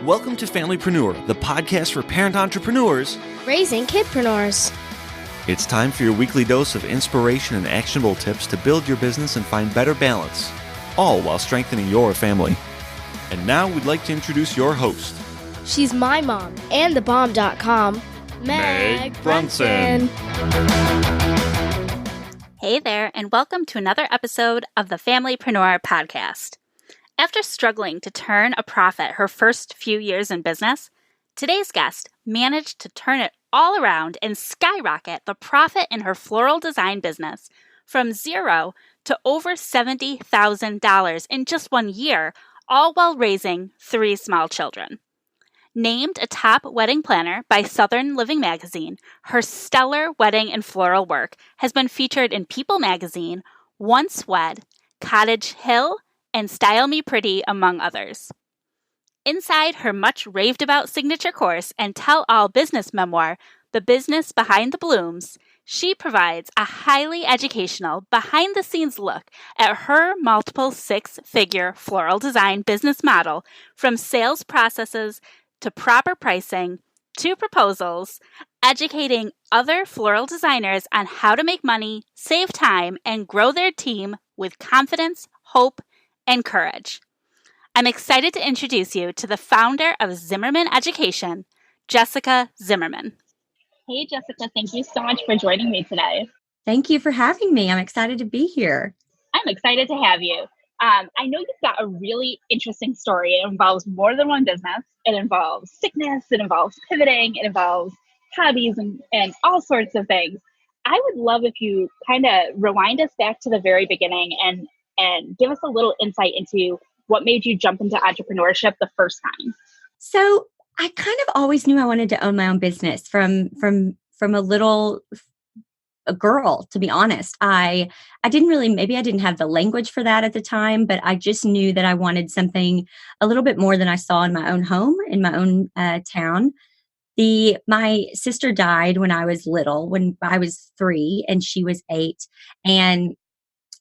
Welcome to Familypreneur, the podcast for parent entrepreneurs raising kidpreneurs. It's time for your weekly dose of inspiration and actionable tips to build your business and find better balance, all while strengthening your family. And now we'd like to introduce your host. She's my mom and thebomb.com, Meg Brunson. Hey there, and welcome to another episode of the Familypreneur podcast. After struggling to turn a profit her first few years in business, today's guest managed to turn it all around and skyrocket the profit in her floral design business from zero to over $70,000 in just 1 year, all while raising 3 small children. Named a top wedding planner by Southern Living magazine, her stellar wedding and floral work has been featured in People magazine, Once Wed, Cottage Hill, and Style Me Pretty, among others. Inside her much raved-about signature course and tell-all business memoir, The Business Behind the Blooms, she provides a highly educational, behind-the-scenes look at her multiple six-figure floral design business model, from sales processes to proper pricing to proposals, educating other floral designers on how to make money, save time, and grow their team with confidence, hope, and courage. I'm excited to introduce you to the founder of Zimmerman Education, Jessica Zimmerman. Hey, Jessica, thank you so much for joining me today. Thank you for having me. I'm excited to be here. I'm excited to have you. I know you've got a really interesting story. It involves more than one business. It involves sickness. It involves pivoting. It involves hobbies and all sorts of things. I would love if you kind of rewind us back to the very beginning and give us a little insight into what made you jump into entrepreneurship the first time. So I kind of always knew I wanted to own my own business from a girl, to be honest. I didn't really, maybe I didn't have the language for that at the time, but I just knew that I wanted something a little bit more than I saw in my own home, in my own town. My sister died when I was little, when I was 3 and she was 8. And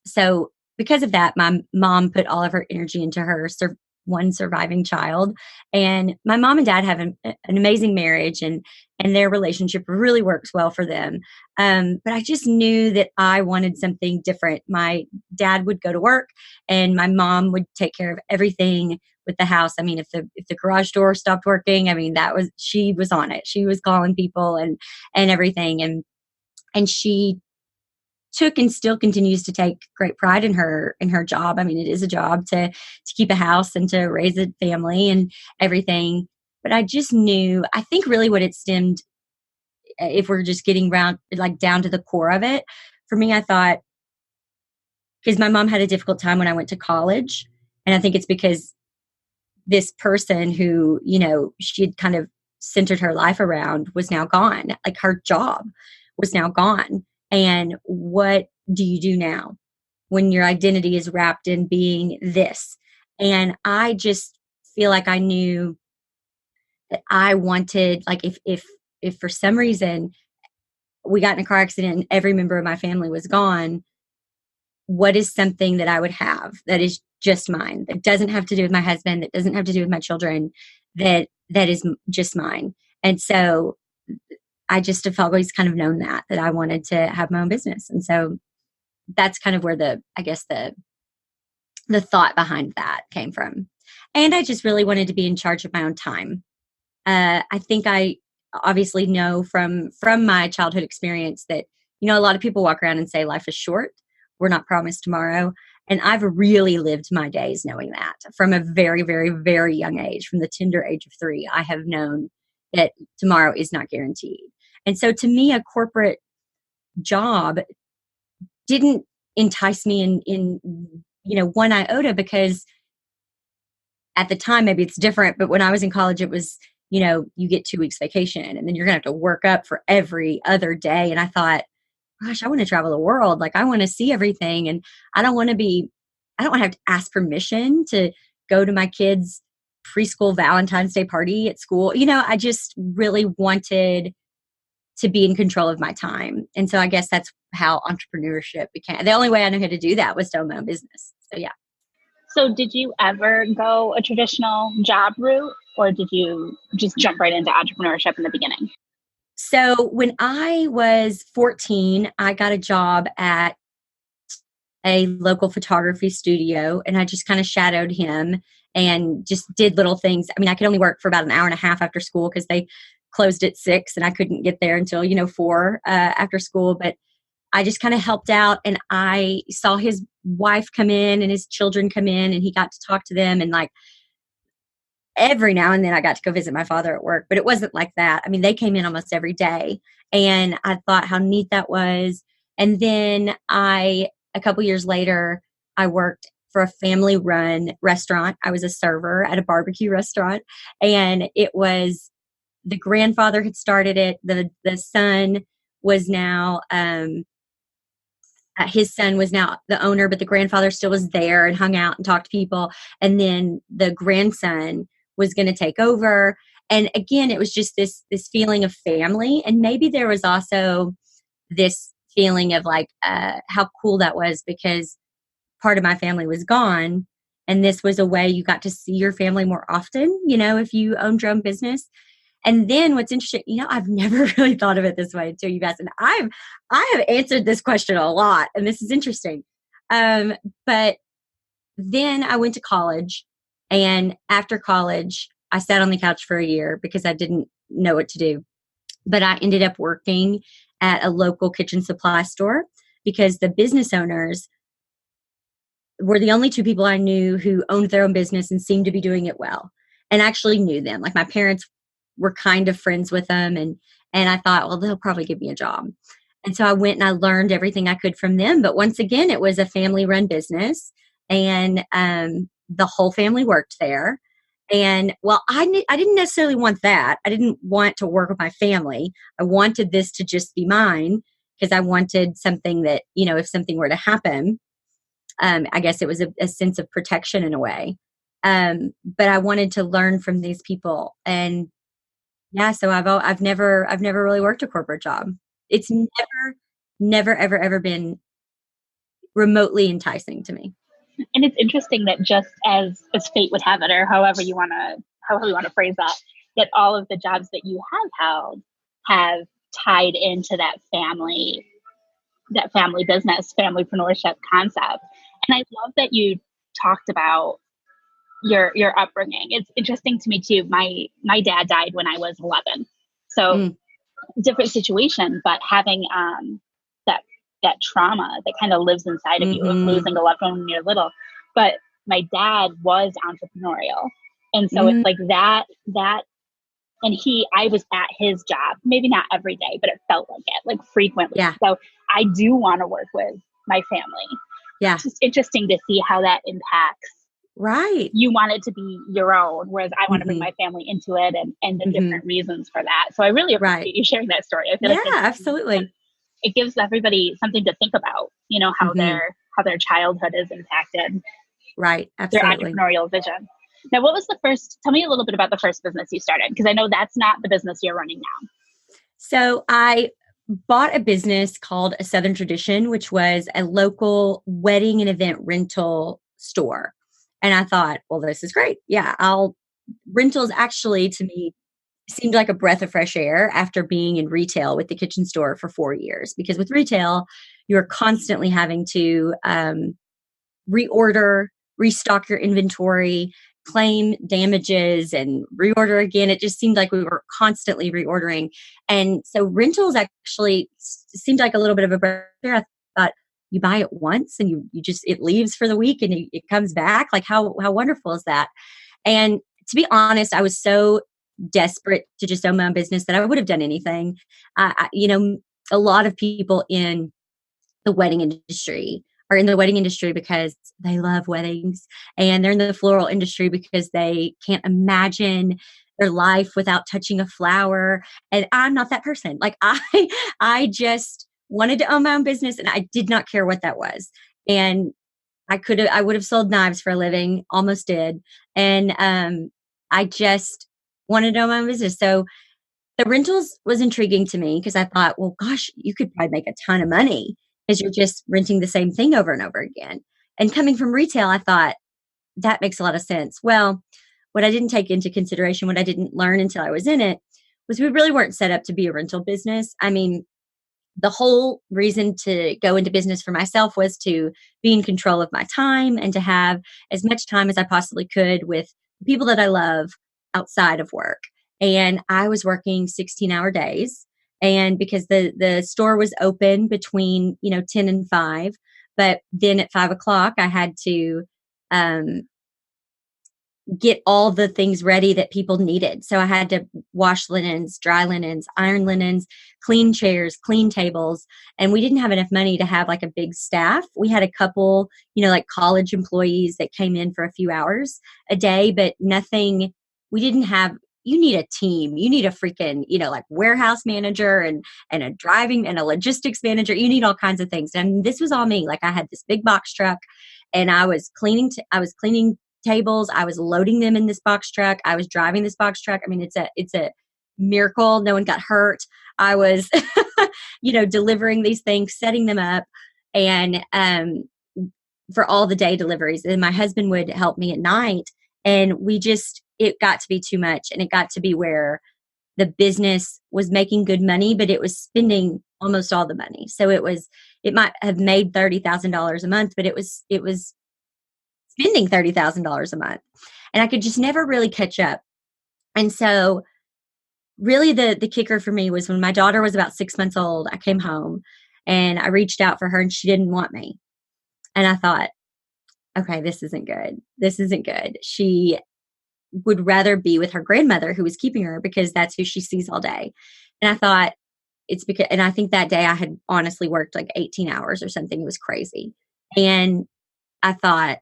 so because of that, my mom put all of her energy into her one surviving child. And my mom and dad have an amazing marriage, and their relationship really works well for them. But I just knew that I wanted something different. My dad would go to work and my mom would take care of everything with the house. I mean, if the garage door stopped working, I mean, she was on it. She was calling people and everything. And she took and still continues to take great pride in her job. I mean, it is a job to keep a house and to raise a family and everything. But I just knew, I think really what it stemmed, if we're just getting down to the core of it, for me, I thought, because my mom had a difficult time when I went to college. And I think it's because this person who, she had kind of centered her life around was now gone. Like, her job was now gone. And what do you do now when your identity is wrapped in being this? And I just feel like I knew that I wanted, like, if for some reason we got in a car accident and every member of my family was gone, what is something that I would have that is just mine, that doesn't have to do with my husband, that doesn't have to do with my children, that is just mine? And so I just have always kind of known that I wanted to have my own business. And so that's kind of where the thought behind that came from. And I just really wanted to be in charge of my own time. I think I obviously know from my childhood experience that, a lot of people walk around and say life is short. We're not promised tomorrow. And I've really lived my days knowing that from a very, very, very young age, from the tender age of 3, I have known that tomorrow is not guaranteed. And so to me, a corporate job didn't entice me in one iota, because at the time, maybe it's different, but when I was in college, it was, you get 2 weeks vacation and then you're going to have to work up for every other day. And I thought, gosh, I want to travel the world. Like, I want to see everything. And I don't want to have to ask permission to go to my kids' preschool Valentine's Day party at school. I just really wanted to be in control of my time. And so I guess that's how entrepreneurship became. The only way I knew how to do that was to own my own business. So yeah. So did you ever go a traditional job route, or did you just jump right into entrepreneurship in the beginning? So when I was 14, I got a job at a local photography studio, and I just kind of shadowed him and just did little things. I mean, I could only work for about an hour and a half after school because they closed at 6 and I couldn't get there until, 4 after school. But I just kind of helped out, and I saw his wife come in and his children come in, and he got to talk to them. And like every now and then I got to go visit my father at work, but it wasn't like that. I mean, they came in almost every day, and I thought how neat that was. And then a couple years later, I worked for a family run restaurant. I was a server at a barbecue restaurant, and it was the grandfather had started it. The son was now, his son was now the owner, but the grandfather still was there and hung out and talked to people. And then the grandson was going to take over. And again, it was just this feeling of family. And maybe there was also this feeling of like how cool that was, because part of my family was gone. And this was a way you got to see your family more often, if you owned your own business. And then what's interesting, I've never really thought of it this way until you've asked. And I have answered this question a lot, and this is interesting. But then I went to college, and after college, I sat on the couch for a year because I didn't know what to do. But I ended up working at a local kitchen supply store because the business owners were the only two people I knew who owned their own business and seemed to be doing it well, and actually knew them. Like my parents were kind of friends with them, and I thought, well, they'll probably give me a job. And so I went and I learned everything I could from them. But once again, it was a family run business, and the whole family worked there. And I didn't necessarily want that. I didn't want to work with my family. I wanted this to just be mine because I wanted something that, if something were to happen, I guess it was a sense of protection in a way. But I wanted to learn from these people. And yeah, so I've never really worked a corporate job. It's never, ever been remotely enticing to me. And it's interesting that just as fate would have it, or however you want to phrase that all of the jobs that you have held have tied into that family business, familypreneurship concept. And I love that you talked about your upbringing. It's interesting to me too. My dad died when I was 11, so different situation, but having that trauma that kind of lives inside of you of losing a loved one when you're little. But my dad was entrepreneurial, and so it's like that. And I was at his job, maybe not every day, but it felt like it, like frequently. Yeah. So I do want to work with my family. Yeah. It's just interesting to see how that impacts. Right. You want it to be your own, whereas I want to bring my family into it, and the different reasons for that. So I really appreciate you sharing that story. I feel like absolutely. It gives everybody something to think about, how their childhood is impacted. Right. Absolutely. Their entrepreneurial vision. Now, tell me a little bit about the first business you started, because I know that's not the business you're running now. So I bought a business called A Southern Tradition, which was a local wedding and event rental store. And I thought, well, this is great. Yeah, rentals actually to me seemed like a breath of fresh air after being in retail with the kitchen store for 4 years. Because with retail, you're constantly having to reorder, restock your inventory, claim damages, and reorder again. It just seemed like we were constantly reordering. And so rentals actually seemed like a little bit of a breath of air. I thought, you buy it once and you just, it leaves for the week and it comes back. Like how wonderful is that? And to be honest, I was so desperate to just own my own business that I would have done anything. A lot of people in the wedding industry are in the wedding industry because they love weddings, and they're in the floral industry because they can't imagine their life without touching a flower. And I'm not that person. Like I just wanted to own my own business, and I did not care what that was. And I would have sold knives for a living, almost did. And I just wanted to own my own business. So the rentals was intriguing to me because I thought, well, gosh, you could probably make a ton of money because you're just renting the same thing over and over again. And coming from retail, I thought, that makes a lot of sense. Well, what I didn't take into consideration, what I didn't learn until I was in it, was we really weren't set up to be a rental business. I mean, the whole reason to go into business for myself was to be in control of my time and to have as much time as I possibly could with the people that I love outside of work. And I was working 16-hour days. And because the store was open between, 10 and 5, but then at 5 o'clock, I had to um, get all the things ready that people needed. So I had to wash linens, dry linens, iron linens, clean chairs, clean tables. And we didn't have enough money to have like a big staff. We had a couple, like college employees that came in for a few hours a day, but nothing, we didn't have, you need a team. You need a freaking, like warehouse manager and a driving and a logistics manager. You need all kinds of things. And this was all me. Like I had this big box truck and I was cleaning tables. I was loading them in this box truck. I was driving this box truck. I mean, it's a miracle. No one got hurt. I was, delivering these things, setting them up, and for all the day deliveries. And my husband would help me at night. And it got to be too much. And it got to be where the business was making good money, but it was spending almost all the money. So it might have made $30,000 a month, but it was spending $30,000 a month. And I could just never really catch up. And so really the kicker for me was when my daughter was about 6 months old, I came home and I reached out for her and she didn't want me. And I thought, okay, this isn't good. This isn't good. She would rather be with her grandmother who was keeping her because that's who she sees all day. And I thought and I think that day I had honestly worked like 18 hours or something. It was crazy. And I thought,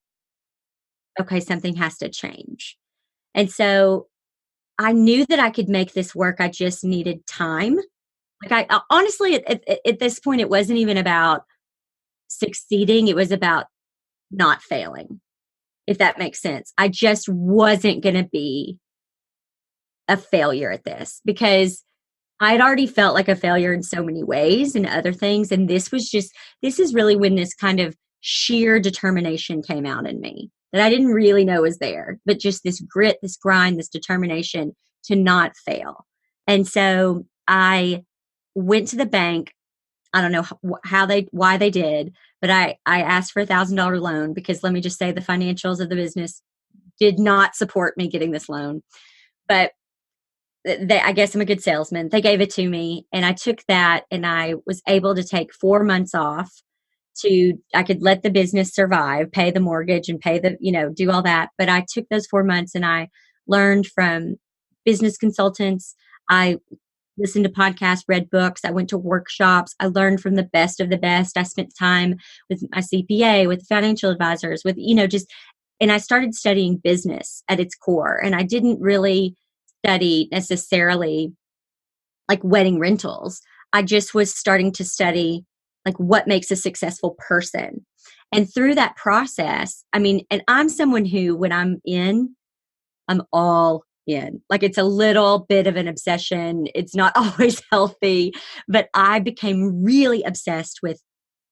okay, something has to change. And so I knew that I could make this work. I just needed time. Like I honestly, at this point, it wasn't even about succeeding. It was about not failing, if that makes sense. I just wasn't going to be a failure at this because I had already felt like a failure in so many ways and other things. And this is really when this kind of sheer determination came out in me that I didn't really know was there, but just this grit, this grind, this determination to not fail. And so I went to the bank. I don't know why they did, but I asked for $1,000 loan because let me just say the financials of the business did not support me getting this loan. But I guess I'm a good salesman. They gave it to me and I took that and I was able to take 4 months off I could let the business survive, pay the mortgage and pay do all that. But I took those 4 months and I learned from business consultants. I listened to podcasts, read books. I went to workshops. I learned from the best of the best. I spent time with my CPA, with financial advisors, and I started studying business at its core. And I didn't really study necessarily like wedding rentals. I just was starting to study like what makes a successful person. And through that process, I mean, and I'm someone who, when I'm all in. Like it's a little bit of an obsession. It's not always healthy, but I became really obsessed with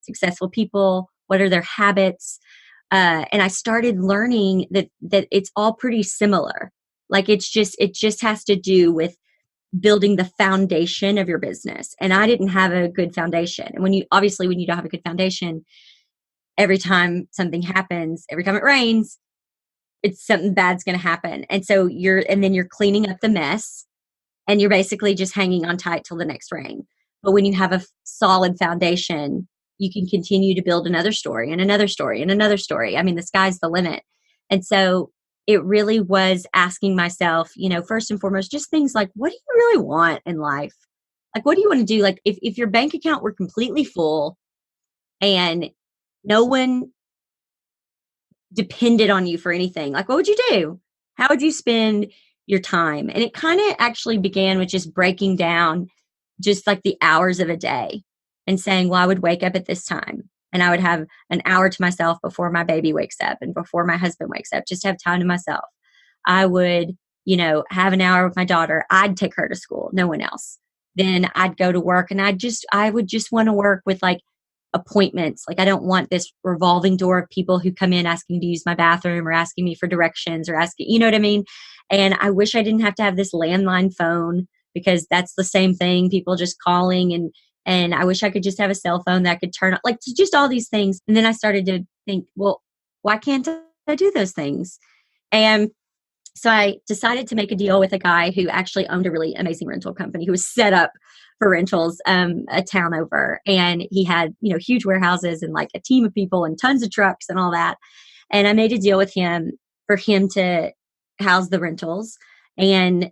successful people. What are their habits? And I started learning that it's all pretty similar. Like it just has to do with building the foundation of your business. And I didn't have a good foundation. And when you don't have a good foundation, every time something happens, every time it rains, it's something bad's going to happen. And so then you're cleaning up the mess and you're basically just hanging on tight till the next rain. But when you have a solid foundation, you can continue to build another story and another story and another story. I mean, the sky's the limit. And so it really was asking myself, first and foremost, just things like, what do you really want in life? Like, what do you want to do? Like if your bank account were completely full and no one depended on you for anything, like what would you do? How would you spend your time? And it kind of actually began with just breaking down just like the hours of a day and saying, well, I would wake up at this time and I would have an hour to myself before my baby wakes up and before my husband wakes up, just have time to myself. I would, have an hour with my daughter. I'd take her to school, no one else. Then I'd go to work and I would just want to work with like appointments. Like, I don't want this revolving door of people who come in asking to use my bathroom or asking me for directions or asking, you know what I mean? And I wish I didn't have to have this landline phone, because that's the same thing, people just calling. And I wish I could just have a cell phone that I could turn on, like, just all these things. And then I started to think, well, why can't I do those things? And so I decided to make a deal with a guy who actually owned a really amazing rental company, who was set up for rentals a town over. And he had, huge warehouses and like a team of people and tons of trucks and all that. And I made a deal with him for him to house the rentals. And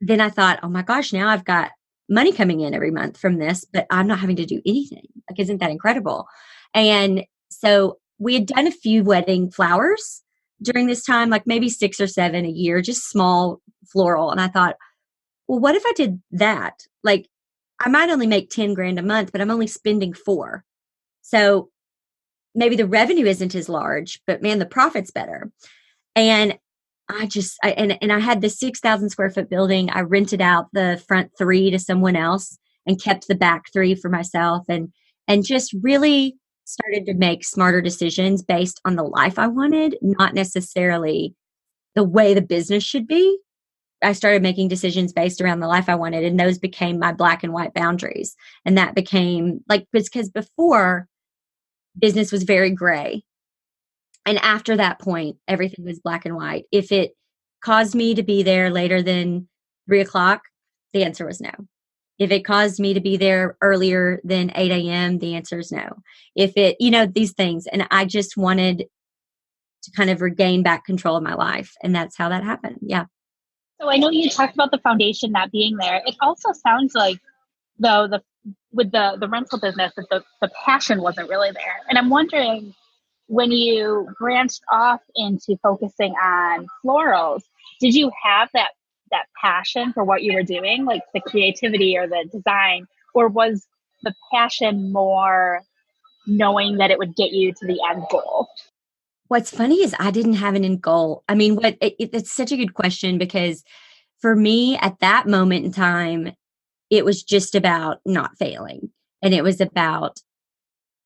then I thought, oh my gosh, now I've got money coming in every month from this, but I'm not having to do anything. Like, isn't that incredible? And so we had done a few wedding flowers during this time, like maybe 6 or 7 a year, just small floral. And I thought, well, what if I did that? Like, I might only make 10 grand a month, but I'm only spending 4. So maybe the revenue isn't as large, but man, the profit's better. And I had this 6,000 square foot building. I rented out the front 3 to someone else and kept the back 3 for myself, and just really started to make smarter decisions based on the life I wanted, not necessarily the way the business should be. I started making decisions based around the life I wanted, and those became my black and white boundaries. And that became like, because before, business was very gray. And after that point, everything was black and white. If it caused me to be there later than 3:00, the answer was no. If it caused me to be there earlier than 8 a.m., the answer is no. If it, these things. And I just wanted to kind of regain back control of my life. And that's how that happened. Yeah. So I know you talked about the foundation not being there. It also sounds like, though, with the rental business, that the passion wasn't really there. And I'm wondering, when you branched off into focusing on florals, did you have that passion for what you were doing, like the creativity or the design, or was the passion more knowing that it would get you to the end goal? What's funny is I didn't have an end goal. I mean, it's such a good question, because for me at that moment in time, it was just about not failing, and it was about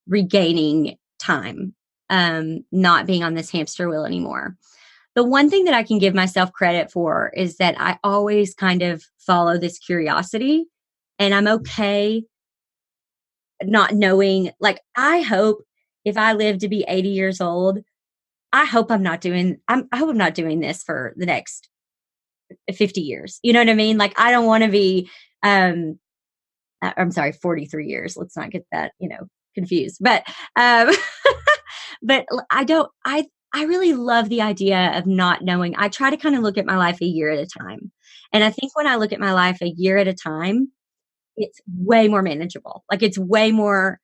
regaining time, not being on this hamster wheel anymore. The one thing that I can give myself credit for is that I always kind of follow this curiosity, and I'm okay not knowing. Like, I hope if I live to be 80 years old, I hope I'm not doing this for the next 50 years. You know what I mean? Like, I don't want to be, I'm sorry, 43 years. Let's not get that, confused. But, but I really love the idea of not knowing. I try to kind of look at my life a year at a time. And I think when I look at my life a year at a time, it's way more manageable. Like, it's way more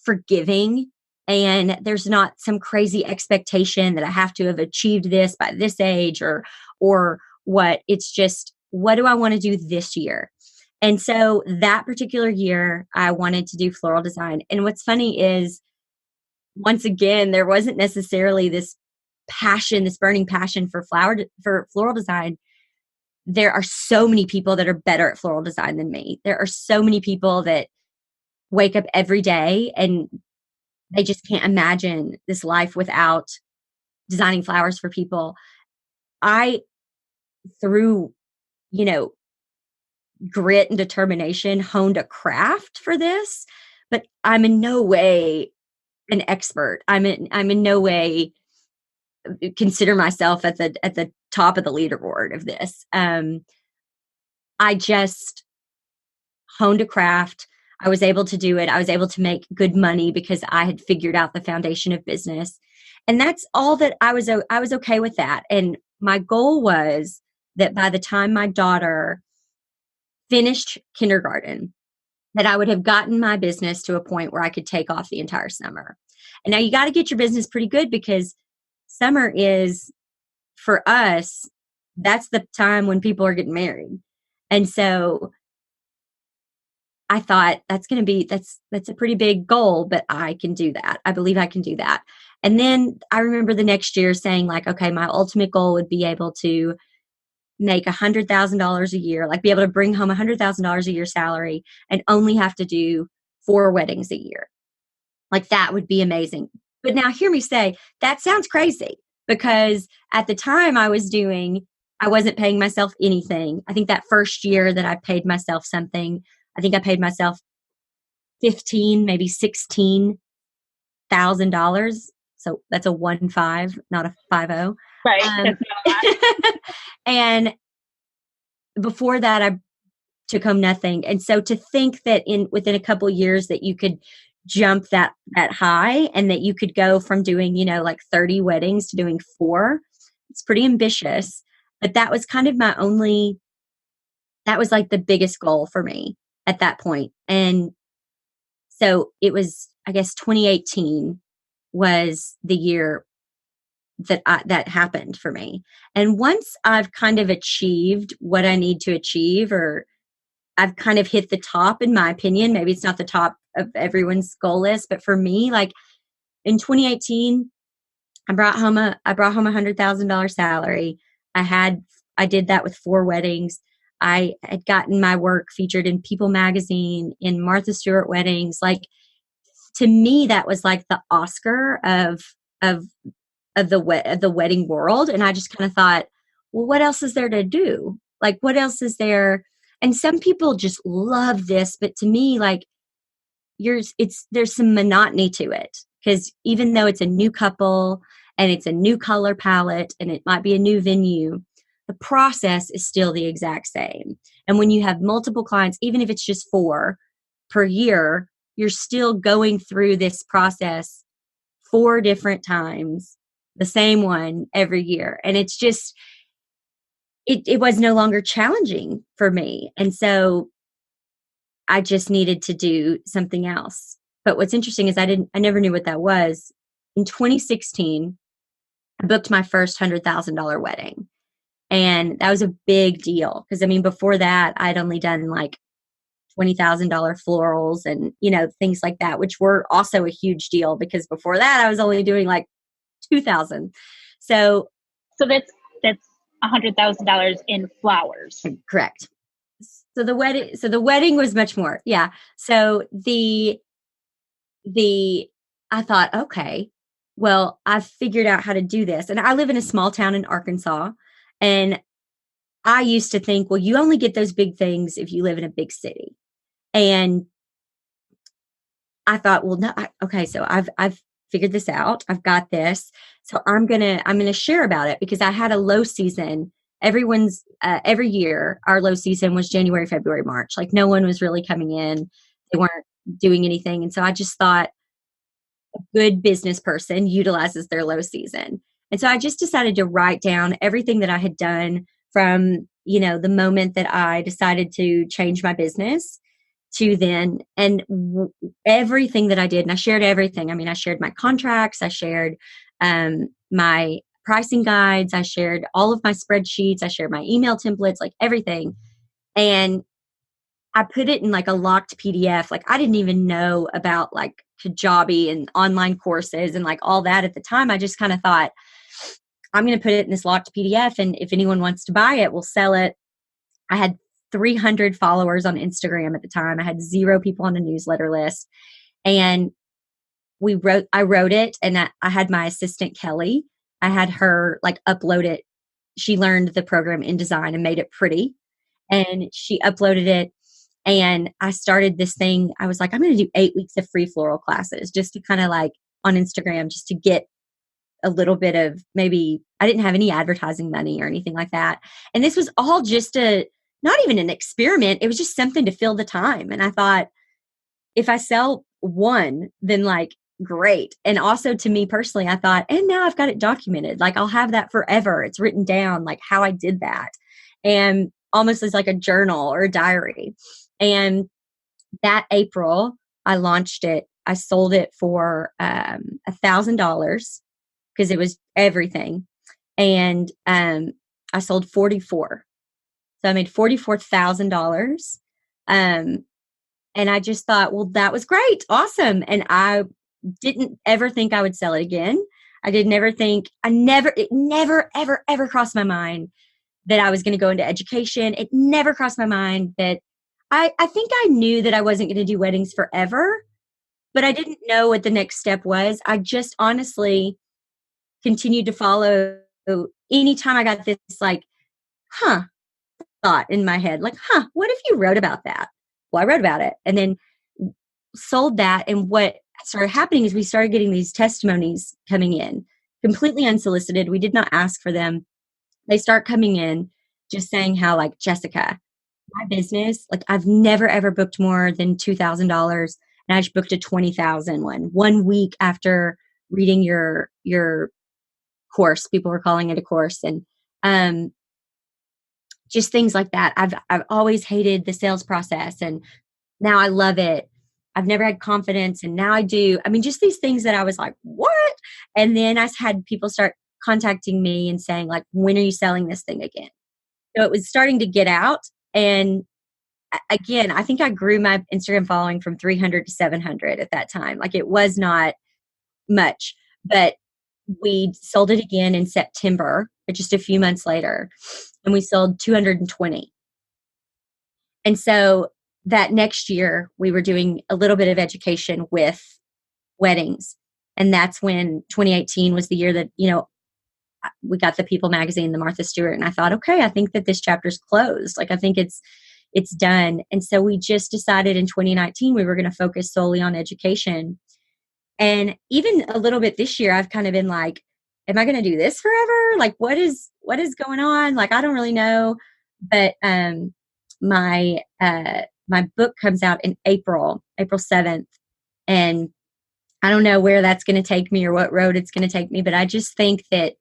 forgiving. And there's not some crazy expectation that I have to have achieved this by this age or what. It's just, what do I want to do this year? And so that particular year, I wanted to do floral design. And what's funny is, once again, there wasn't necessarily this passion, this burning passion for floral design. There are so many people that are better at floral design than me. There are so many people that wake up every day and they just can't imagine this life without designing flowers for people. I, through, grit and determination, honed a craft for this, but I'm in no way an expert. I'm in no way consider myself at the top of the leaderboard of this. I just honed a craft. I was able to do it. I was able to make good money because I had figured out the foundation of business. And that's all that I was okay with that. And my goal was that by the time my daughter finished kindergarten, that I would have gotten my business to a point where I could take off the entire summer. And now you got to get your business pretty good, because summer is, for us, that's the time when people are getting married. And so I thought that's a pretty big goal, but I can do that. I believe I can do that. And then I remember the next year saying, like, okay, my ultimate goal would be able to make $100,000 a year, like be able to bring home $100,000 a year salary and only have to do 4 weddings a year. Like that would be amazing. But now hear me say, that sounds crazy because at the time I wasn't paying myself anything. I think that first year that I paid myself something, I think I paid myself 15, maybe $16,000. So that's a 1-5, not a 50. Right. That's not a lot. And before that, I took home nothing. And so to think that within a couple of years that you could jump that high and that you could go from doing, like 30 weddings to doing 4, it's pretty ambitious. But that was kind of that was like the biggest goal for me at that point. And so it was, I guess 2018 was the year that happened for me. And once I've kind of achieved what I need to achieve, or I've kind of hit the top, in my opinion, maybe it's not the top of everyone's goal list, but for me, like in 2018, I brought home a $100,000 salary. I did that with 4 weddings. I had gotten my work featured in People magazine, in Martha Stewart weddings. Like, to me, that was like the Oscar of the wedding world. And I just kind of thought, well, what else is there to do? Like, what else is there? And some people just love this, but to me, like, there's some monotony to it, because even though it's a new couple and it's a new color palette and it might be a new venue, the process is still the exact same. And when you have multiple clients, even if it's just 4 per year, you're still going through this process 4 different times, the same one every year. And it's just, it was no longer challenging for me. And so I just needed to do something else. But what's interesting is I never knew what that was. In 2016, I booked my first $100,000 wedding. And that was a big deal because, I mean, before that, I'd only done like $20,000 florals and, things like that, which were also a huge deal because before that, I was only doing like $2,000. So that's $100,000 in flowers. Correct. So the wedding was much more. Yeah. So I thought, okay, well, I've figured out how to do this. And I live in a small town in Arkansas. And I used to think, well, you only get those big things if you live in a big city. And I thought, well, no, okay, so I've figured this out. I've got this. So I'm gonna share about it because I had a low season. Every year, our low season was January, February, March. Like no one was really coming in. They weren't doing anything. And so I just thought a good business person utilizes their low season. And so I just decided to write down everything that I had done from, the moment that I decided to change my business to then, and everything that I did. And I shared everything. I mean, I shared my contracts. I shared my pricing guides. I shared all of my spreadsheets. I shared my email templates, like everything. And I put it in like a locked PDF. Like I didn't even know about like Kajabi and online courses and like all that at the time. I just kind of thought, I'm going to put it in this locked PDF. And if anyone wants to buy it, we'll sell it. I had 300 followers on Instagram at the time. I had 0 people on a newsletter list. And I wrote it, and I had my assistant, Kelly. I had her like upload it. She learned the program InDesign and made it pretty. And she uploaded it. And I started this thing. I was like, I'm going to do 8 weeks of free floral classes just to kind of like on Instagram, just to get a little bit of, maybe I didn't have any advertising money or anything like that. And this was all just not even an experiment. It was just something to fill the time. And I thought, if I sell one, then like, great. And also to me personally, I thought, and now I've got it documented. Like I'll have that forever. It's written down, like how I did that. And almost as like a journal or a diary. And that April, I launched it. I sold it for $1,000 because it was everything. And I sold 44. So I made $44,000. And I just thought, well, that was great. Awesome. And I didn't ever think I would sell it again. It never, ever, ever crossed my mind that I was going to go into education. It never crossed my mind that I think I knew that I wasn't going to do weddings forever, but I didn't know what the next step was. I just honestly continued to follow. Anytime I got this like, thought in my head, like, what if you wrote about that? Well, I wrote about it and then sold that. And what started happening is we started getting these testimonies coming in completely unsolicited. We did not ask for them. They start coming in just saying how, like, Jessica, my business, like, I've never ever booked more than $2,000, and I just booked a $20,000 one week after reading your course. People were calling it a course, and just things like that. I've always hated the sales process, and now I love it. I've never had confidence, and now I do. I mean, just these things that I was like, what? And then I had people start contacting me and saying, like, when are you selling this thing again? So it was starting to get out. And again, I think I grew my Instagram following from 300 to 700 at that time. Like, it was not much, but we sold it again in September, just a few months later, and we sold 220. And so that next year, we were doing a little bit of education with weddings. And that's when 2018 was the year that, we got the People magazine, the Martha Stewart. And I thought, okay, I think that this chapter's closed. Like, I think it's done. And so we just decided in 2019, we were going to focus solely on education. And even a little bit this year, I've kind of been like, am I going to do this forever? Like, what is going on? Like, I don't really know. But my book comes out in April 7th. And I don't know where that's going to take me or what road it's going to take me. But I just think that,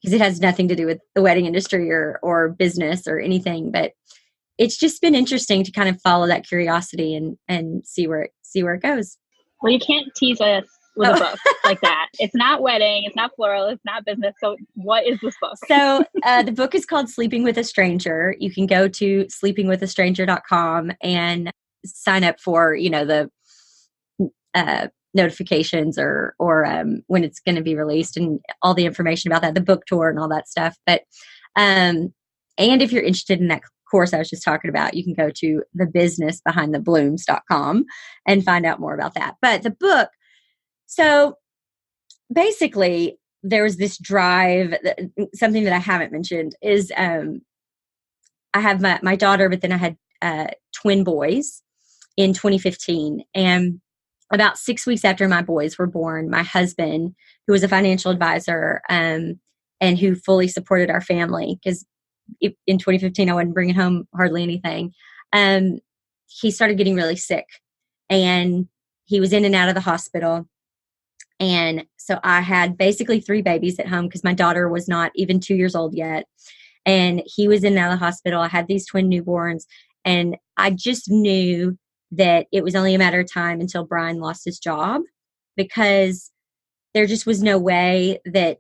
because it has nothing to do with the wedding industry or business or anything, but it's just been interesting to kind of follow that curiosity and see where it goes. Well, you can't tease us with a book like that. It's not wedding, it's not floral, it's not business. So what is this book? So the book is called Sleeping with a Stranger. You can go to sleepingwithastranger.com and sign up for, the notifications or when it's going to be released and all the information about that, the book tour and all that stuff. But and if you're interested in that course I was just talking about, you can go to thebusinessbehindtheblooms.com and find out more about that. But the book, so basically there was this drive, something that I haven't mentioned is I have my daughter, but then I had twin boys in 2015. And about 6 weeks after my boys were born, my husband, who was a financial advisor and who fully supported our family, because in 2015, I wasn't bringing home hardly anything. He started getting really sick, and he was in and out of the hospital. And so I had basically 3 babies at home because my daughter was not even 2 years old yet. And he was in and out of the hospital. I had these twin newborns, and I just knew that it was only a matter of time until Brian lost his job, because there just was no way that,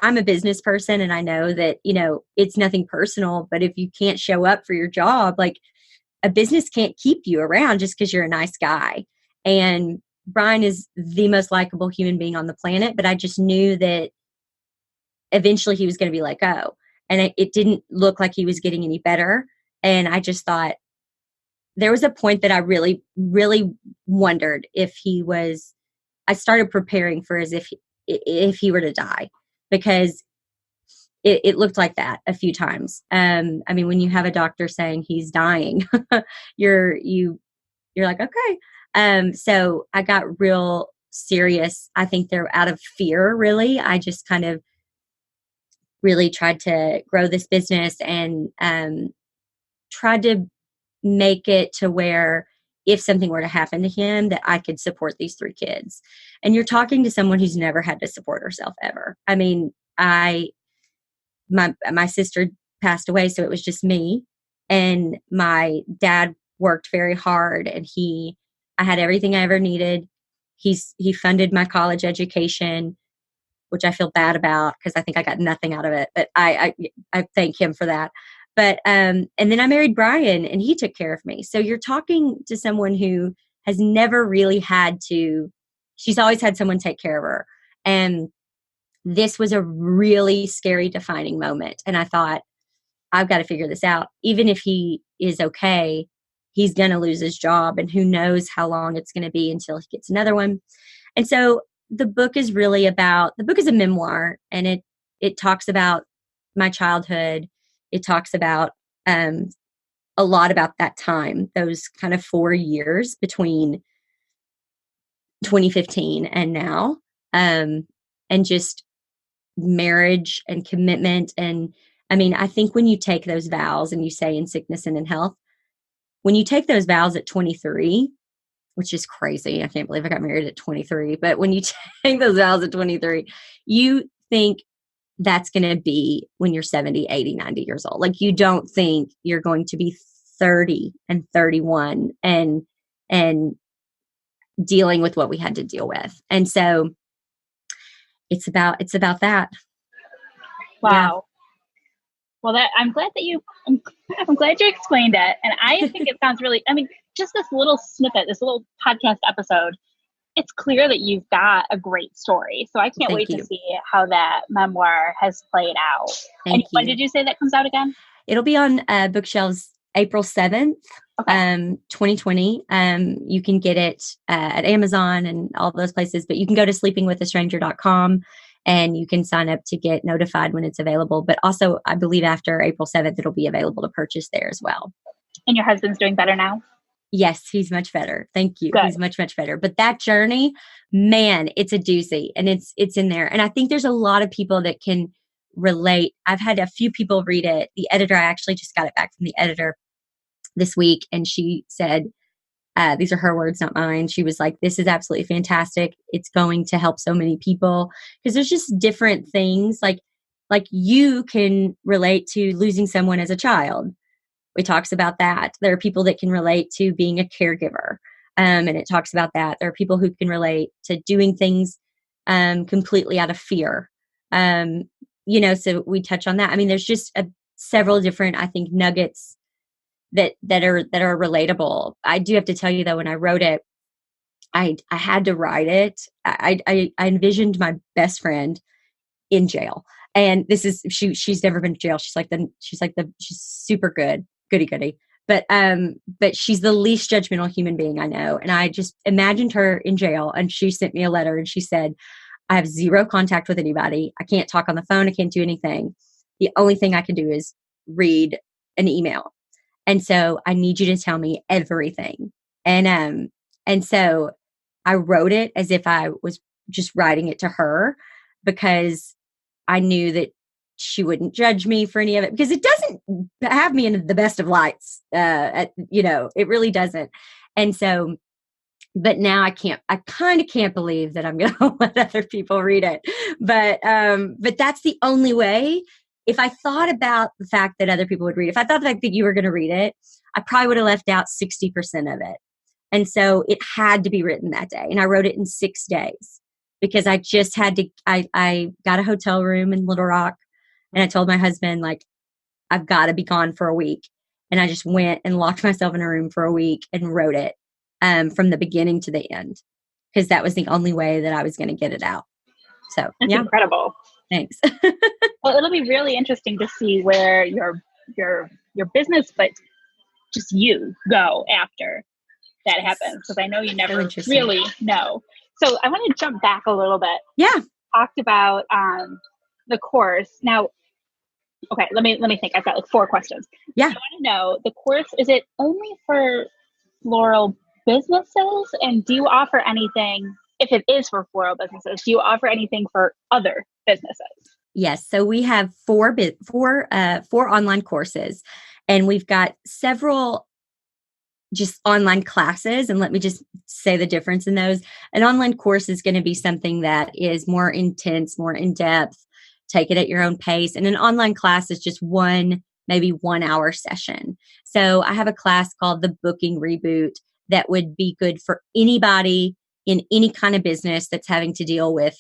I'm a business person, and I know that, it's nothing personal, but if you can't show up for your job, like, a business can't keep you around just because you're a nice guy. And Brian is the most likable human being on the planet, but I just knew that eventually he was going to be let go. And it didn't look like he was getting any better. And I just thought, there was a point that I really, really wondered if he was, I started preparing for as if he were to die, because it looked like that a few times. I mean, when you have a doctor saying he's dying, you're like, okay. So I got real serious. I think they're out of fear, really. I just kind of really tried to grow this business and tried to make it to where if something were to happen to him, that I could support these 3 kids. And you're talking to someone who's never had to support herself ever. I mean, my sister passed away, so it was just me. And my dad worked very hard, and I had everything I ever needed. He funded my college education, which I feel bad about because I think I got nothing out of it, but I thank him for that. But, and then I married Brian, and he took care of me. So you're talking to someone who has never really she's always had someone take care of her. And this was a really scary, defining moment. And I thought, I've got to figure this out. Even if he is okay, he's going to lose his job, and who knows how long it's going to be until he gets another one. And so the book is a memoir, and it talks about my childhood. It talks about a lot about that time, those kind of 4 years between 2015 and now, and just marriage and commitment. And I mean, I think when you take those vows, and you say in sickness and in health, when you take those vows at 23, which is crazy. I can't believe I got married at 23. But when you take those vows at 23, you think that's going to be when you're 70, 80, 90 years old. Like, you don't think you're going to be 30 and 31 and dealing with what we had to deal with. And so it's about that. Wow. Yeah. Well, I'm glad you explained it. And I think it sounds really, I mean, just this little snippet, this little podcast episode, it's clear that you've got a great story. So I can't wait to see how that memoir has played out. And when did you say that comes out again? It'll be on bookshelves April 7th, 2020. You can get it at Amazon and all those places, but you can go to sleepingwithastranger.com and you can sign up to get notified when it's available. But also, I believe after April 7th, it'll be available to purchase there as well. And your husband's doing better now? Yes, he's much better. Thank you. Good. He's much, much better. But that journey, man, it's a doozy, and it's in there. And I think there's a lot of people that can relate. I've had a few people read it. The editor, I actually just got it back from the editor this week, and she said, these are her words, not mine. She was like, this is absolutely fantastic. It's going to help so many people, because there's just different things. Like you can relate to losing someone as a child. It talks about that. There are people that can relate to being a caregiver. And it talks about that. There are people who can relate to doing things completely out of fear. So we touch on that. I mean, there's just several different, I think, nuggets that are relatable. I do have to tell you, though, when I wrote it, I had to write it. I envisioned my best friend in jail. And this is, she's never been to jail. She's super good. Goody. But she's the least judgmental human being I know. And I just imagined her in jail, and she sent me a letter, and she said, I have zero contact with anybody. I can't talk on the phone. I can't do anything. The only thing I can do is read an email. And so I need you to tell me everything. And so I wrote it as if I was just writing it to her, because I knew that she wouldn't judge me for any of it, because it doesn't have me in the best of lights. It really doesn't. And so, but now I kind of can't believe that I'm going to let other people read it. But that's the only way. If I thought about the fact that other people would read it, if I thought that you were going to read it, I probably would have left out 60% of it. And so it had to be written that day. And I wrote it in 6 days, because I just had to, I got a hotel room in Little Rock, and I told my husband, like, I've got to be gone for a week. And I just went and locked myself in a room for a week and wrote it from the beginning to the end, because that was the only way that I was going to get it out. So that's incredible. Thanks. Well, it'll be really interesting to see where your business, but just you go after that happens, because I know you never really know. So I want to jump back a little bit. Yeah. Talked about the course. Now, okay, let me think. I've got like 4 questions. Yeah. I want to know, the course, is it only for floral businesses? And do you offer anything, if it is for floral businesses, do you offer anything for other businesses? Yes. So we have four online courses, and we've got several just online classes. And let me just say the difference in those. An online course is going to be something that is more intense, more in depth. Take it at your own pace. And an online class is just maybe 1 hour session. So I have a class called the Booking Reboot that would be good for anybody in any kind of business that's having to deal with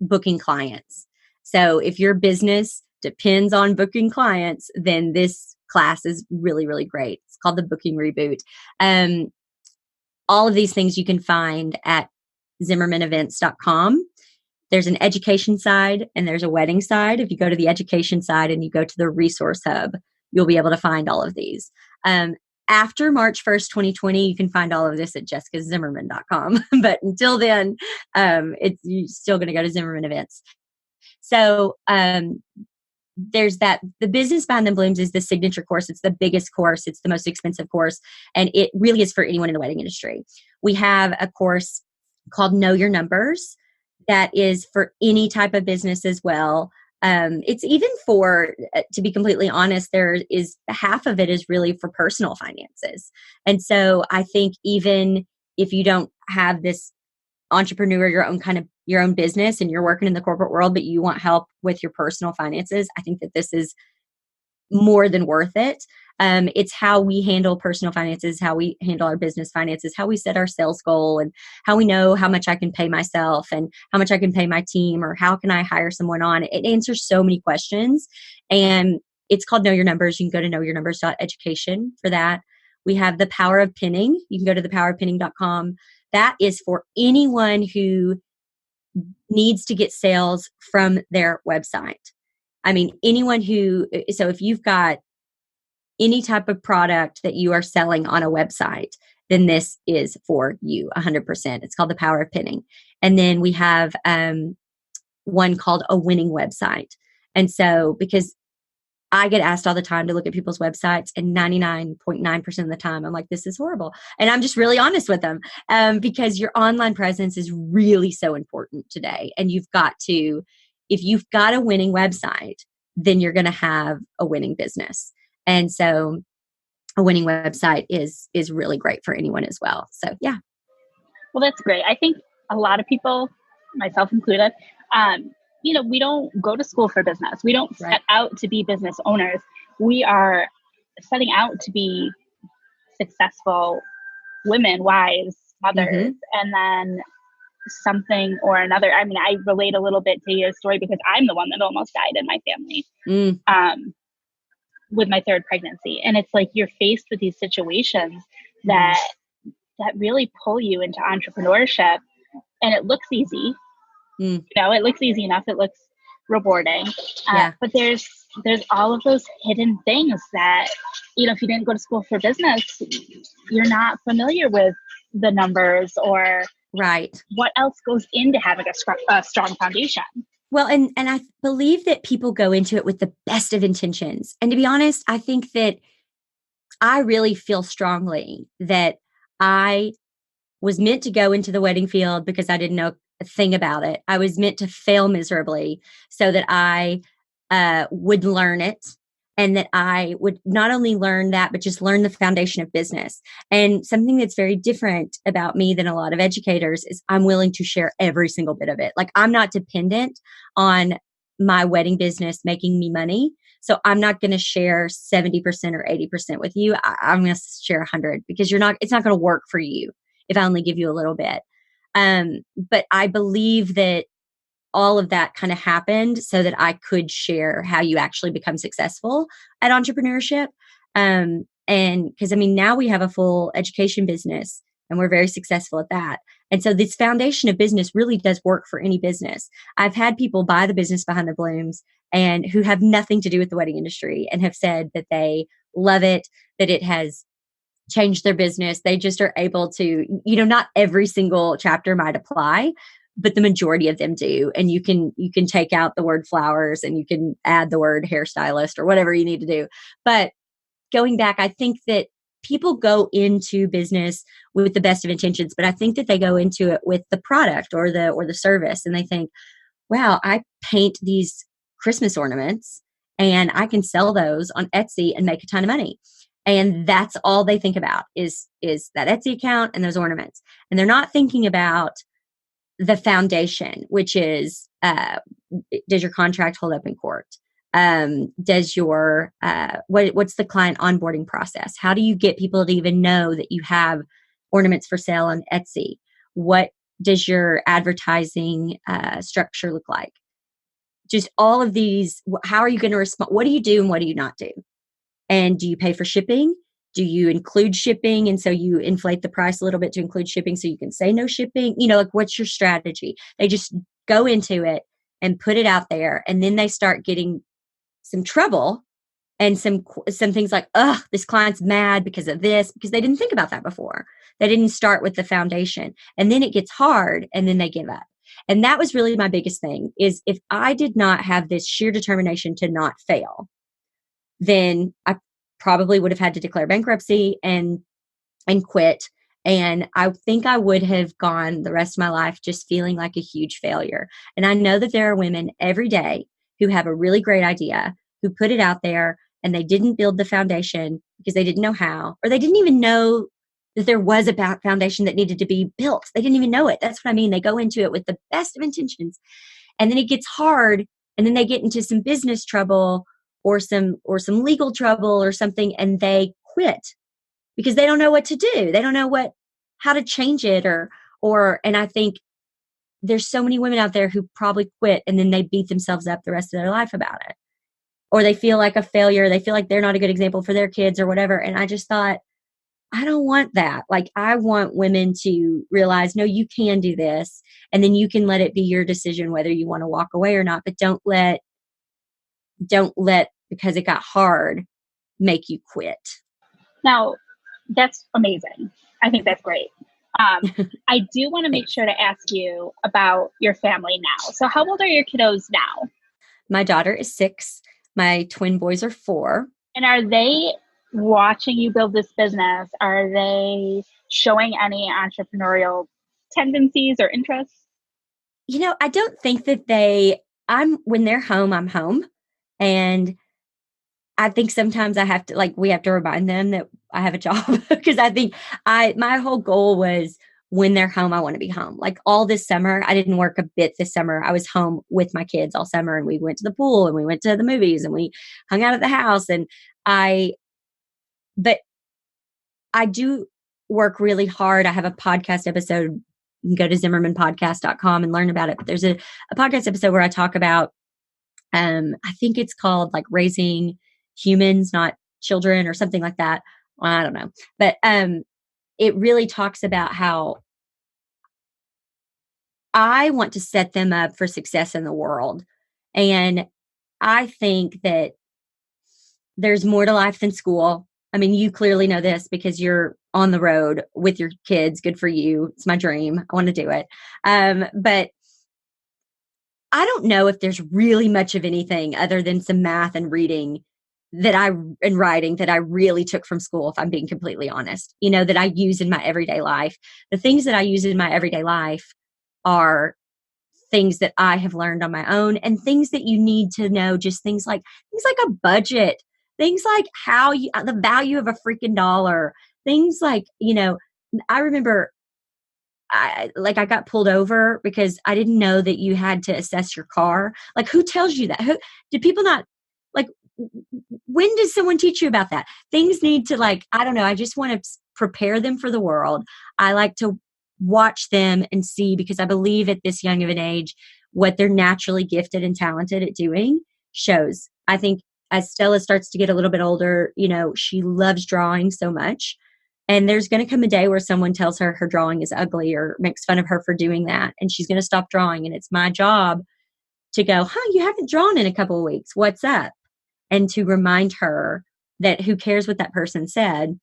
booking clients. So if your business depends on booking clients, then this class is really, really great. It's called the Booking Reboot. All of these things you can find at zimmermanevents.com. There's an education side and there's a wedding side. If you go to the education side and you go to the resource hub, you'll be able to find all of these. after March 1st, 2020, you can find all of this at jessicazimmerman.com. But until then, you're still going to go to Zimmerman events. So there's that. The Business Behind the Blooms is the signature course. It's the biggest course. It's the most expensive course. And it really is for anyone in the wedding industry. We have a course called Know Your Numbers that is for any type of business as well. It's even for, to be completely honest, there is half of it is really for personal finances. And so I think even if you don't have this entrepreneur, your own business, and you're working in the corporate world, but you want help with your personal finances, I think that this is more than worth it. It's how we handle personal finances, how we handle our business finances, how we set our sales goal, and how we know how much I can pay myself and how much I can pay my team, or how can I hire someone on. It answers so many questions, and it's called Know Your Numbers. You can go to knowyournumbers.education for that. We have The Power of Pinning. You can go to thepowerofpinning.com. That is for anyone who needs to get sales from their website. I mean, so if you've got any type of product that you are selling on a website, then this is for you 100%. It's called The Power of Pinning. And then we have one called A Winning Website. And so, because I get asked all the time to look at people's websites, and 99.9% of the time I'm like, this is horrible. And I'm just really honest with them, because your online presence is really so important today. And if you've got a winning website, then you're going to have a winning business. And so a winning website is really great for anyone as well. So, yeah. Well, that's great. I think a lot of people, myself included, we don't go to school for business. We don't set out to be business owners. We are setting out to be successful women, wives, mothers, and then something or another. I mean, I relate a little bit to your story because I'm the one that almost died in my family with my third pregnancy. And it's like you're faced with these situations that really pull you into entrepreneurship, and it looks easy. It looks easy enough. It looks rewarding. But there's all of those hidden things that, if you didn't go to school for business, you're not familiar with the numbers or what else goes into having a strong foundation. Well, and I believe that people go into it with the best of intentions. And to be honest, I think that I really feel strongly that I was meant to go into the wedding field because I didn't know a thing about it. I was meant to fail miserably so that I would learn it, and that I would not only learn that, but just learn the foundation of business. And something that's very different about me than a lot of educators is I'm willing to share every single bit of it. Like, I'm not dependent on my wedding business making me money. So I'm not going to share 70% or 80% with you. I'm going to share 100 because it's not going to work for you if I only give you a little bit. But I believe that all of that kind of happened so that I could share how you actually become successful at entrepreneurship. And because, now we have a full education business and we're very successful at that. And so this foundation of business really does work for any business. I've had people buy the Business Behind the Blooms and who have nothing to do with the wedding industry and have said that they love it, that it has changed their business. They just are able to, not every single chapter might apply, but the majority of them do. And you can take out the word flowers and you can add the word hairstylist or whatever you need to do. But going back, I think that people go into business with the best of intentions, but I think that they go into it with the product or the service, and they think, wow, I paint these Christmas ornaments and I can sell those on Etsy and make a ton of money. And that's all they think about is that Etsy account and those ornaments. And they're not thinking about the foundation, which is, does your contract hold up in court? Does your, what's the client onboarding process? How do you get people to even know that you have ornaments for sale on Etsy? What does your advertising structure look like? Just all of these, how are you going to respond? What do you do and what do you not do? And do you pay for shipping? Do you include shipping? And so you inflate the price a little bit to include shipping so you can say no shipping? What's your strategy? They just go into it and put it out there. And then they start getting some trouble and some things like, oh, this client's mad because of this, because they didn't think about that before. They didn't start with the foundation, and then it gets hard, and then they give up. And that was really my biggest thing, is if I did not have this sheer determination to not fail, then I probably would have had to declare bankruptcy and quit. And I think I would have gone the rest of my life just feeling like a huge failure. And I know that there are women every day who have a really great idea, who put it out there, and they didn't build the foundation because they didn't know how, or they didn't even know that there was a foundation that needed to be built. They didn't even know it. That's what I mean. They go into it with the best of intentions, and then it gets hard, and then they get into some business trouble or some legal trouble or something, and they quit because they don't know what to do. They don't know how to change it and I think there's so many women out there who probably quit and then they beat themselves up the rest of their life about it. Or they feel like a failure. They feel like they're not a good example for their kids or whatever. And I just thought, I don't want that. Like, I want women to realize, no, you can do this. And then you can let it be your decision whether you want to walk away or not. But don't let, because it got hard, make you quit. Now, that's amazing. I think that's great. I do want to make sure to ask you about your family now. So how old are your kiddos now? My daughter is 6. My twin boys are 4. And are they watching you build this business? Are they showing any entrepreneurial tendencies or interests? I don't think that when they're home, I'm home. And I think sometimes I have to, we have to remind them that I have a job, because I think my whole goal was, when they're home, I want to be home. Like, all this summer, I didn't work a bit this summer. I was home with my kids all summer, and we went to the pool and we went to the movies and we hung out at the house. But I do work really hard. I have a podcast episode. You can go to zimmermanpodcast.com and learn about it. But there's a podcast episode where I talk about, I think it's called raising humans, not children, or something like that. Well, I don't know. But it really talks about how I want to set them up for success in the world. And I think that there's more to life than school. I mean, you clearly know this because you're on the road with your kids. Good for you. It's my dream. I want to do it. But I don't know if there's really much of anything other than some math and reading and writing that I really took from school, if I'm being completely honest, that I use in my everyday life. The things that I use in my everyday life are things that I have learned on my own, and things that you need to know, just things like a budget, things like the value of a freaking dollar, things like, I remember I got pulled over because I didn't know that you had to assess your car. Who tells you that? Did people not, when does someone teach you about that? Things need to, I don't know. I just want to prepare them for the world. I like to watch them and see, because I believe at this young of an age, what they're naturally gifted and talented at doing shows. I think as Stella starts to get a little bit older, she loves drawing so much. And there's going to come a day where someone tells her drawing is ugly or makes fun of her for doing that. And she's going to stop drawing. And it's my job to go, you haven't drawn in a couple of weeks. What's up? And to remind her that who cares what that person said,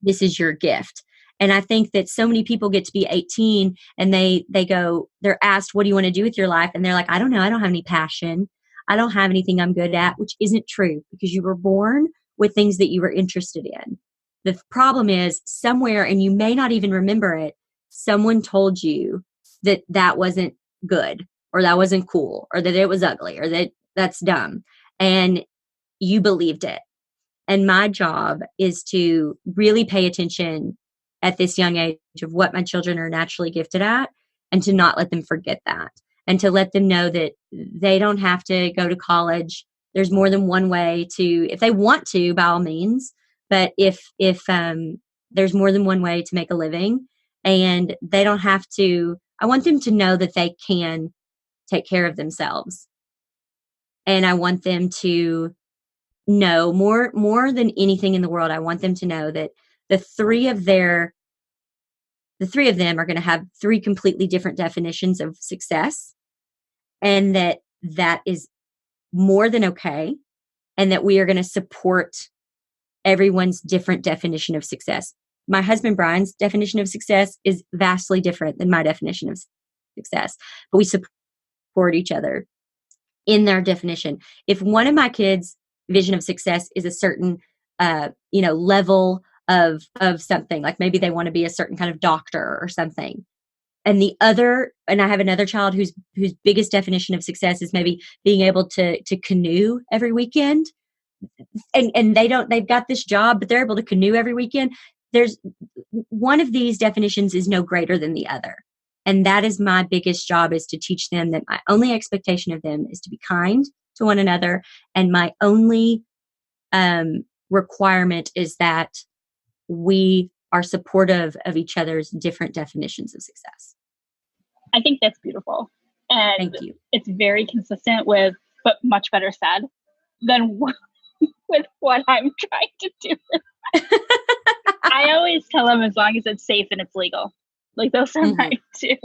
this is your gift. And I think that so many people get to be 18 and they're asked, what do you want to do with your life? And they're like, I don't know. I don't have any passion. I don't have anything I'm good at, which isn't true, because you were born with things that you were interested in. The problem is, somewhere, and you may not even remember it, someone told you that wasn't good, or that wasn't cool, or that it was ugly, or that's dumb. And you believed it. And my job is to really pay attention at this young age of what my children are naturally gifted at, and to not let them forget that, and to let them know that they don't have to go to college. There's more than one way to, if they want to, by all means, but if there's more than one way to make a living, and they don't have to, I want them to know that they can take care of themselves. And I want them to know more than anything in the world, I want them to know that the three of them are going to have 3 completely different definitions of success, and that is more than okay. and that we are going to support everyone's different definition of success. My husband Brian's definition of success is vastly different than my definition of success, but we support each other in their definition. If one of my kids' vision of success is a certain, level of something, like maybe they want to be a certain kind of doctor or something, and I have another child whose biggest definition of success is maybe being able to canoe every weekend, and they've got this job, but they're able to canoe every weekend. There's one of these definitions is no greater than the other. And that is my biggest job, is to teach them that my only expectation of them is to be kind to one another. And my only requirement is that we are supportive of each other's different definitions of success. I think that's beautiful. And thank you. It's very consistent with, but much better said than with what I'm trying to do. I always tell them, as long as it's safe and it's legal. Like, those are my two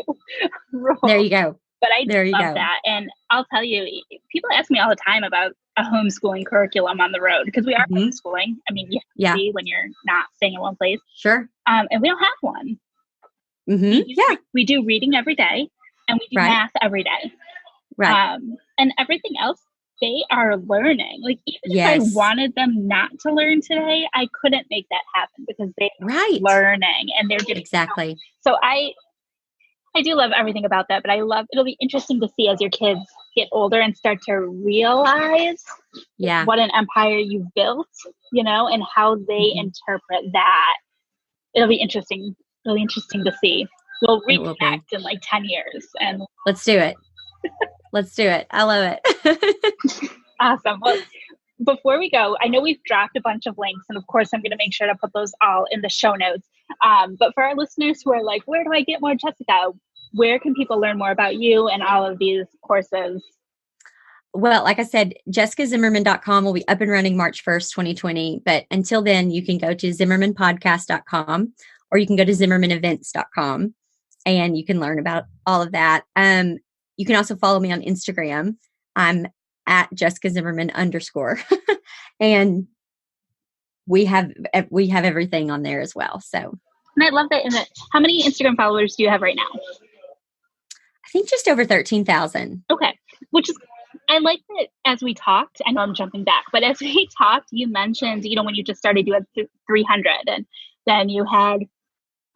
rules. There you go. But I love that. And I'll tell you, people ask me all the time about a homeschooling curriculum on the road, because we are homeschooling. I mean, you have to see when you're not staying in one place. Sure. And we don't have one. We do reading every day, and we do math every day. Right. And everything else, they are learning. Like, even if I wanted them not to learn today, I couldn't make that happen, because they're learning and they're getting exactly. So I do love everything about that, but it'll be interesting to see as your kids get older and start to realize what an empire you've built, and how they interpret that. It'll be interesting. Really interesting to see. We'll reconnect in like 10 years. And let's do it. Let's do it. I love it. Awesome. Well, before we go, I know we've dropped a bunch of links, and of course I'm going to make sure to put those all in the show notes. But for our listeners who are like, where do I get more Jessica? Where can people learn more about you and all of these courses? Well, like I said, jessicazimmerman.com will be up and running March 1st, 2020. But until then, you can go to zimmermanpodcast.com, or you can go to zimmermanevents.com, and you can learn about all of that. You can also follow me on Instagram. I'm at Jessica Zimmerman _ and we have everything on there as well. So, and I love that. How many Instagram followers do you have right now? I think just over 13,000. Okay. Which is, I like that as we talked, I know I'm jumping back, but as we talked, you mentioned, when you just started, you had 300, and then you had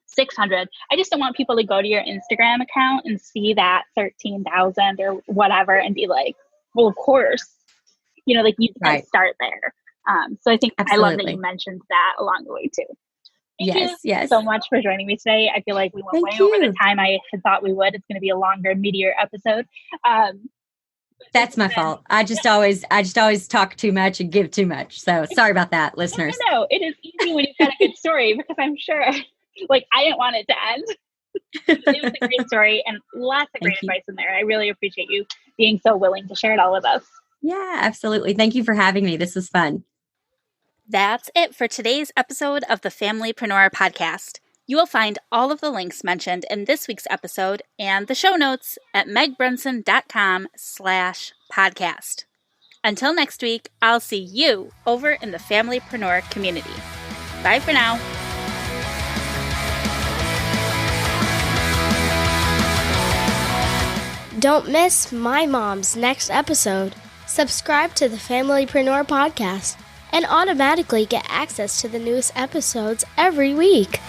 600. I just don't want people to go to your Instagram account and see that 13,000 or whatever and be like, well, of course, like you can start there. So I think I love that you mentioned that along the way too. Thank you so much for joining me today. I feel like we went way over the time I had thought we would. It's going to be a longer, meatier episode. That's my fault. I just always talk too much and give too much. So sorry about that, listeners. No, it is easy when you've got a good story, because I'm sure, I didn't want it to end. It was a great story and lots of great advice in there. I really appreciate you being so willing to share it all with us. Yeah, absolutely. Thank you for having me. This was fun. That's it for today's episode of the Familypreneur Podcast. You will find all of the links mentioned in this week's episode and the show notes at megbrunson.com/podcast. Until next week, I'll see you over in the Familypreneur community. Bye for now. Don't miss my mom's next episode. Subscribe to the Familypreneur Podcast and automatically get access to the newest episodes every week.